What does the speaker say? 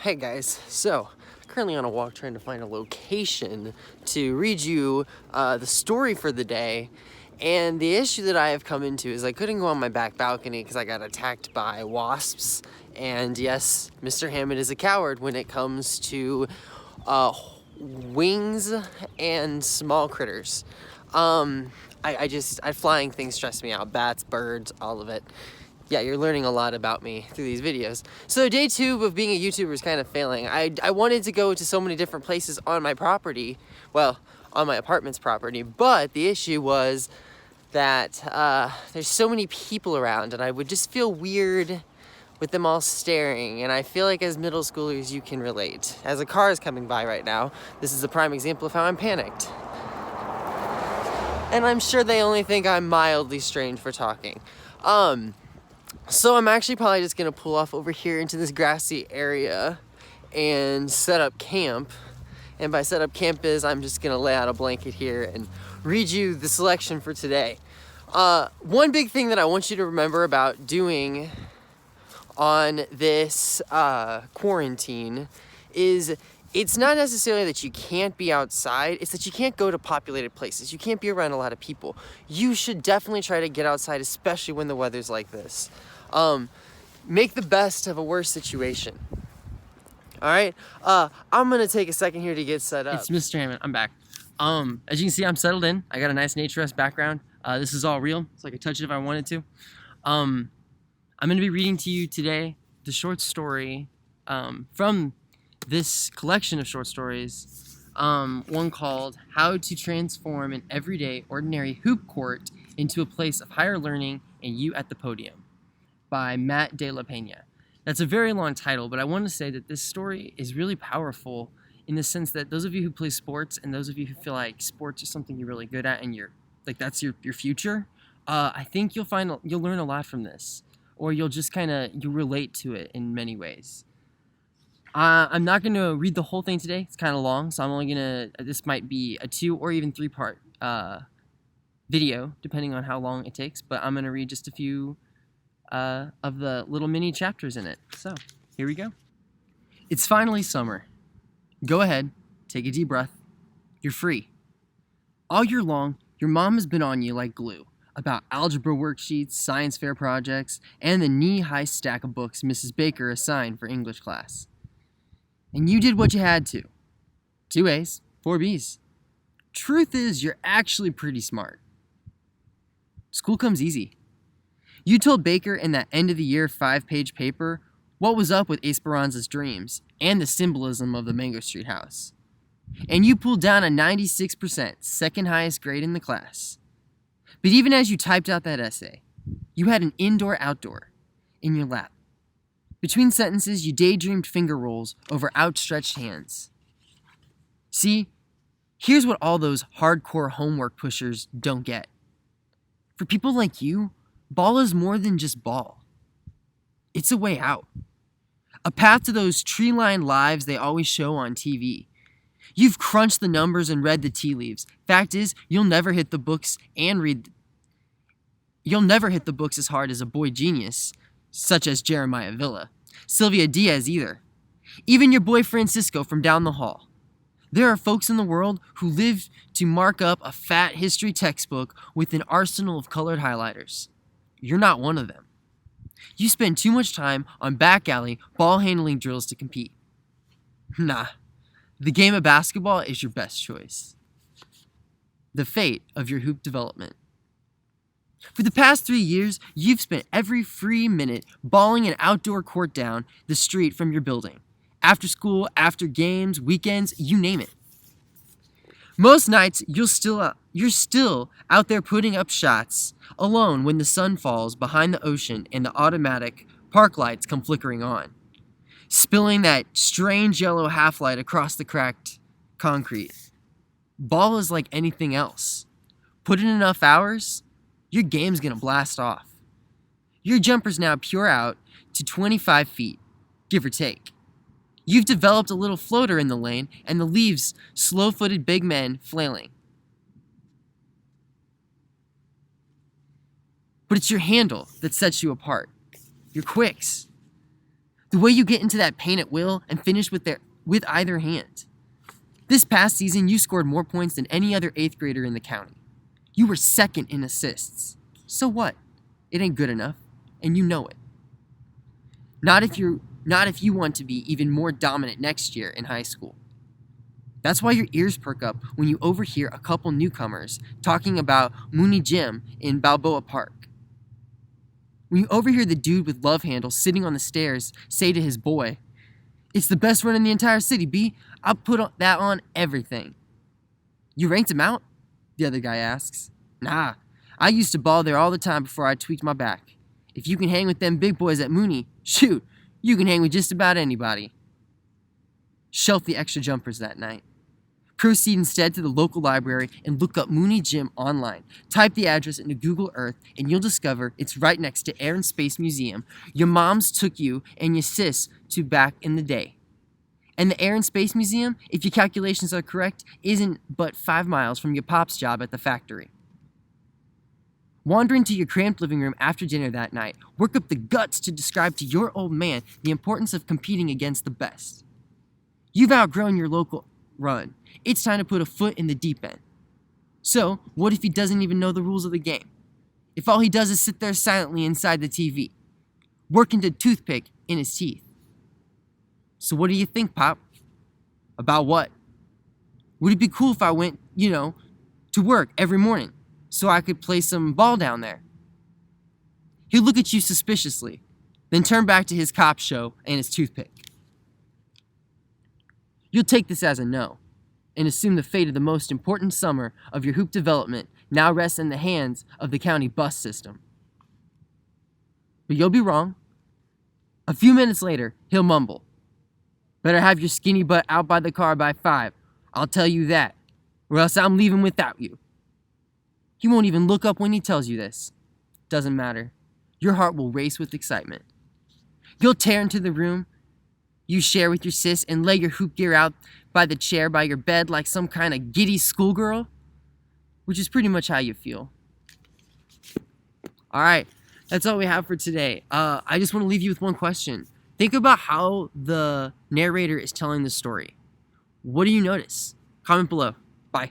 Hey guys, so currently on a walk trying to find a location to read you the story for the day. And the issue that I have come into is I couldn't go on my back balcony because I got attacked by wasps. And yes, Mr. Hammond is a coward when it comes to wings and small critters. Flying things stress me out. Bats, birds, all of it. Yeah, you're learning a lot about me through these videos. So day 2 of being a YouTuber is kind of failing. I wanted to go to so many different places on my property, well, on my apartment's property, but the issue was that there's so many people around and I would just feel weird with them all staring, and I feel like as middle schoolers you can relate. As a car is coming by right now, this is a prime example of how I'm panicked. And I'm sure they only think I'm mildly strange for talking. So I'm actually probably just gonna pull off over here into this grassy area and set up camp. And by set up camp is I'm just gonna lay out a blanket here and read you the selection for today. One big thing that I want you to remember about doing on this quarantine is it's not necessarily that you can't be outside, it's that you can't go to populated places. You can't be around a lot of people. You should definitely try to get outside, especially when the weather's like this. Make the best of a worse situation. All right, I'm gonna take a second here to get set up. It's Mr. Hammond, I'm back. As you can see, I'm settled in. I got a nice naturesque background. This is all real, so I could touch it if I wanted to. I'm gonna be reading to you today the short story from this collection of short stories, one called How to Transform an Everyday Ordinary Hoop Court into a Place of Higher Learning and You at the Podium, by Matt De La Pena. That's a very long title, but I want to say that this story is really powerful in the sense that those of you who play sports and those of you who feel like sports is something you're really good at and you're like that's your future, I think you'll learn a lot from this, or you'll just you'll relate to it in many ways. I'm not going to read the whole thing today. It's kind of long, so I'm only going to, this might be a 2 or even 3-part video, depending on how long it takes, but I'm going to read just a few of the little mini chapters in it. So, here we go. It's finally summer. Go ahead, take a deep breath. You're free. All year long, your mom has been on you like glue about algebra worksheets, science fair projects, and the knee-high stack of books Mrs. Baker assigned for English class. And you did what you had to. 2 A's, 4 B's. Truth is, you're actually pretty smart. School comes easy. You told Baker in that end-of-the-year 5-page paper what was up with Esperanza's dreams and the symbolism of the Mango Street house. And you pulled down a 96%, second highest grade in the class. But even as you typed out that essay, you had an indoor-outdoor in your lap. Between sentences, you daydreamed finger rolls over outstretched hands. See, here's what all those hardcore homework pushers don't get. For people like you, ball is more than just ball. It's a way out. A path to those tree-lined lives they always show on TV. You've crunched the numbers and read the tea leaves. Fact is, you'll never hit the books as hard as a boy genius, such as Jeremiah Villa, Sylvia Diaz either. Even your boy Francisco from down the hall. There are folks in the world who live to mark up a fat history textbook with an arsenal of colored highlighters. You're not one of them. You spend too much time on back alley ball handling drills to compete. Nah, the game of basketball is your best choice. The fate of your hoop development. For the past 3 years, you've spent every free minute balling an outdoor court down the street from your building. After school, after games, weekends, you name it. Most nights, you're still out there putting up shots, alone when the sun falls behind the ocean and the automatic park lights come flickering on, spilling that strange yellow half-light across the cracked concrete. Ball is like anything else. Put in enough hours, your game's gonna blast off. Your jumper's now pure out to 25 feet, give or take. You've developed a little floater in the lane, and the leaves slow-footed big men flailing. But it's your handle that sets you apart. Your quicks. The way you get into that paint at will and finish with either hand. This past season, you scored more points than any other 8th grader in the county. You were second in assists. So what? It ain't good enough, and you know it. Not if you want to be even more dominant next year in high school. That's why your ears perk up when you overhear a couple newcomers talking about Mooney Gym in Balboa Park. When you overhear the dude with love handles sitting on the stairs say to his boy, "It's the best run in the entire city, B. I'll put that on everything." "You ranked him out?" the other guy asks. "Nah, I used to ball there all the time before I tweaked my back. If you can hang with them big boys at Mooney, shoot, you can hang with just about anybody." Shelf the extra jumpers that night. Proceed instead to the local library and look up Mooney Gym online. Type the address into Google Earth and you'll discover it's right next to Air and Space Museum. Your moms took you and your sis to back in the day. And the Air and Space Museum, if your calculations are correct, isn't but 5 miles from your pop's job at the factory. Wander into your cramped living room after dinner that night. Work up the guts to describe to your old man the importance of competing against the best. You've outgrown your local run. It's time to put a foot in the deep end. So, what if he doesn't even know the rules of the game? If all he does is sit there silently inside the TV, working the toothpick in his teeth? So what do you think, Pop? About what? Would it be cool if I went, to work every morning so I could play some ball down there? He'll look at you suspiciously, then turn back to his cop show and his toothpick. You'll take this as a no, and assume the fate of the most important summer of your hoop development now rests in the hands of the county bus system. But you'll be wrong. A few minutes later, he'll mumble, "Better have your skinny butt out by the car by 5, I'll tell you that, or else I'm leaving without you." He won't even look up when he tells you this. Doesn't matter. Your heart will race with excitement. You'll tear into the room you share with your sis and lay your hoop gear out by the chair by your bed like some kind of giddy schoolgirl, which is pretty much how you feel. All right, that's all we have for today. I just want to leave you with one question. Think about how the narrator is telling the story. What do you notice? Comment below. Bye.